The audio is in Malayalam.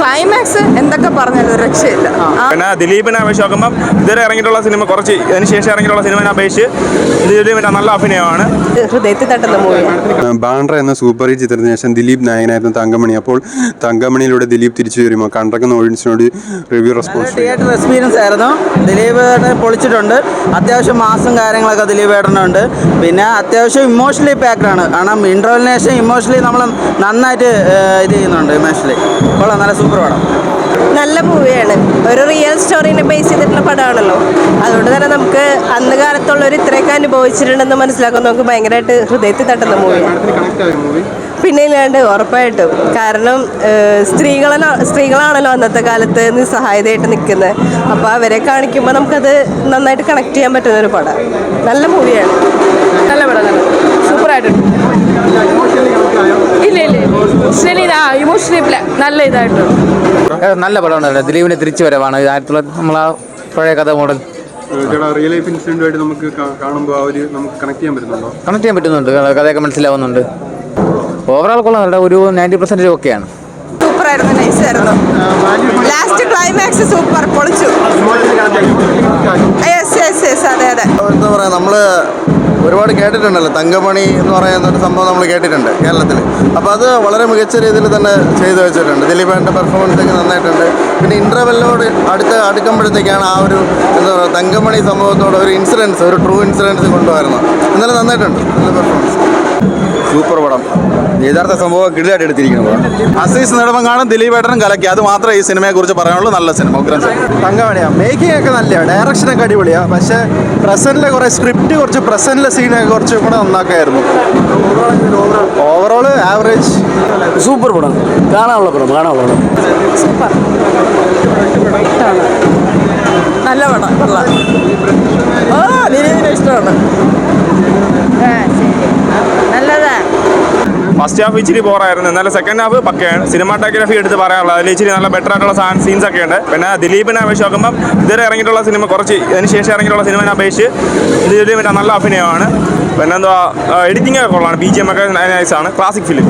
ക്ലൈമാക്സ് എന്തൊക്കെ പറഞ്ഞാലും ഒരു രക്ഷയില്ല. പിന്നെ ദിലീപിനെ അപേക്ഷിച്ച് നോക്കുമ്പോൾ ഇതുവരെ ഇറങ്ങിയിട്ടുള്ള സിനിമ കുറച്ച് ഇതിന് ശേഷം ഇറങ്ങിയിട്ടുള്ള സിനിമയെ അപേക്ഷിച്ച് ദിലീപിൻ്റെ നല്ല അഭിനയമാണ്. ഹൃദയത്തിൽ തട്ടുന്ന മൂവിയാണ്. ബാൻഡ്ര എന്ന സൂപ്പർ ഹിറ്റ് ചിത്രത്തിന് ശേഷം ദിലീപ് നായകനായിരുന്നു തങ്കമണി. അപ്പോൾ തങ്കമണിയിലൂടെ ദിലീപ് തിരിച്ചു വരുമോ? കണ്ടക്കുന്ന ഓഡിയൻസിനോട് റിവ്യൂ റെസ്പോൺസ്. തിയേറ്റർ എക്സ്പീരിയൻസ് ആയിരുന്നു. ദിലീപ് ഏട്ടൻ പൊളിച്ചിട്ടുണ്ട്. അത്യാവശ്യം മാസും കാര്യങ്ങളൊക്കെ ദിലീപ് ഏട്ടനുണ്ട്. പിന്നെ അത്യാവശ്യം ഇമോഷണലി പാക്ഡാണ്. കാരണം ഇൻ്റർവെല്ലിന് ശേഷം ഇമോഷണലി നമ്മൾ നന്നായിട്ട് ഇത് ചെയ്യുന്നുണ്ട്. ഇമോഷണലി കൊള്ളാം, നല്ല സൂപ്പർ പടം. നല്ല മൂവിയാണ്. ഒരു റിയൽ സ്റ്റോറിനെ ബേസ് ചെയ്തിട്ടുള്ള പടമാണല്ലോ. അതുകൊണ്ട് തന്നെ നമുക്ക് അന്ന് കാലത്തുള്ളവർ ഇത്രയൊക്കെ അനുഭവിച്ചിട്ടുണ്ടെന്ന് മനസ്സിലാക്കാൻ നമുക്ക് ഭയങ്കരമായിട്ട് ഹൃദയത്തിൽ തട്ടുന്ന മൂവിയാണ്. പിന്നെ ഇല്ലാണ്ട് ഉറപ്പായിട്ടും. കാരണം സ്ത്രീകളാണല്ലോ അന്നത്തെ കാലത്ത് നിസ്സഹായതയായിട്ട് നിൽക്കുന്നത്. അപ്പോൾ അവരെ കാണിക്കുമ്പോൾ നമുക്കത് നന്നായിട്ട് കണക്ട് ചെയ്യാൻ പറ്റുന്നൊരു പടം. നല്ല മൂവിയാണ്. നല്ല പടം, നല്ല സൂപ്പറായിട്ടുണ്ട്. ഇല്ല ഇമോഷണലി നല്ല ഇതായിട്ടുണ്ട്. നല്ല പടമാണ്. ദിലീപിന്റെ തിരിച്ചു വരവാണ്. നമ്മളാ പഴയ കഥ മോഡൽ റിയൽ ലൈഫ് ഇൻസിഡന്റ് ആയിട്ട് നമുക്ക് കാണുമ്പോൾ നമുക്ക് കണക്ട് ചെയ്യാൻ പറ്റുന്നുണ്ടോ? കണക്ട് ചെയ്യാൻ പറ്റുന്നുണ്ട്. കഥയൊക്കെ മനസ്സിലാവുന്നുണ്ട്. ഓവറോൾ കൊള്ളാം. ഒരു 90% ഓക്കെയാണ്. സൂപ്പറായിരുന്നു, നൈസായിരുന്നു. ലാസ്റ്റ് ക്ലൈമാക്സ് സൂപ്പർ, പൊളിച്ചു. അതെ അതെ. എന്താ പറയുക, നമ്മൾ ഒരുപാട് കേട്ടിട്ടുണ്ടല്ലോ തങ്കമണി എന്ന് പറയുന്ന ഒരു സംഭവം നമ്മൾ കേട്ടിട്ടുണ്ട് കേരളത്തിൽ. അപ്പോൾ അത് വളരെ മികച്ച രീതിയിൽ തന്നെ ചെയ്തു വെച്ചിട്ടുണ്ട്. ദിലീപേൻ്റെ പെർഫോമൻസ് ഒക്കെ നന്നായിട്ടുണ്ട്. പിന്നെ ഇൻ്റർവെല്ലോട് അടുക്കുമ്പോഴത്തേക്കാണ് ആ ഒരു എന്താ പറയുക തങ്കമണി സംഭവത്തോടെ ഒരു ഇൻസിഡൻസ്, ഒരു ട്രൂ ഇൻസിഡൻസ് കൊണ്ടുവരുന്നത്. എന്നാലും നന്നായിട്ടുണ്ട്, നല്ല പെർഫോമൻസ്. സൂപ്പർ പടം. യഥാർത്ഥ സംഭവം കിടിലായിട്ട് എടുത്തിരിക്കുന്നത്. അസീസ് നെടുമം കാണും, ദിലീപ് ഏട്ടനും കലക്കി. അത് മാത്രമേ ഈ സിനിമയെ കുറിച്ച് പറയാനുള്ളൂ. നല്ല സിനിമ, ഉഗ്രൻ സിനിമ. തങ്കമണിയാണ്. മേക്കിംഗ് ഒക്കെ നല്ലതാണ്, ഡയറക്ഷനൊക്കെ അടിപൊളിയാണ്. പക്ഷേ പ്രസന്റിലെ കുറേ സ്ക്രിപ്റ്റ്, കുറച്ച് പ്രസന്റിലെ സീനൊക്കെ കുറച്ചും കൂടെ നന്നാക്കായിരുന്നു. Overall average. സൂപ്പർ പടം, കാണാനുള്ള പടം. സൂപ്പർ, നല്ല പടം. ദിലീപിനെ ഇഷ്ടമാണ്. നല്ലതാ. ഫസ്റ്റ് ഹാഫ് ഇച്ചിരി ബോറായിരുന്നു. എന്നാലും സെക്കൻഡ് ഹാഫ് പക്കയാണ്. സിനിമാറ്റോഗ്രാഫി എടുത്ത് പറയാനുള്ളത് അതിൽ ഇച്ചിരി നല്ല ബെറ്റർ ആയിട്ടുള്ള സീൻസ് ഒക്കെ ഉണ്ട്. പിന്നെ ദിലീപിനെ അപേക്ഷിച്ച് നോക്കുമ്പോൾ ഇതുവരെ ഇറങ്ങിയിട്ടുള്ള സിനിമ കുറച്ച് ഇതിന് ശേഷം ഇറങ്ങിയിട്ടുള്ള സിനിമയെ അപേക്ഷിച്ച് ദിലീപിൻ്റെ നല്ല അഭിനയമാണ്. പിന്നെ എന്തുവാ എഡിറ്റിംഗ് ഒക്കെ കൊള്ളാണ്. BGM ഒക്കെ നൈസാണ്. Classic film.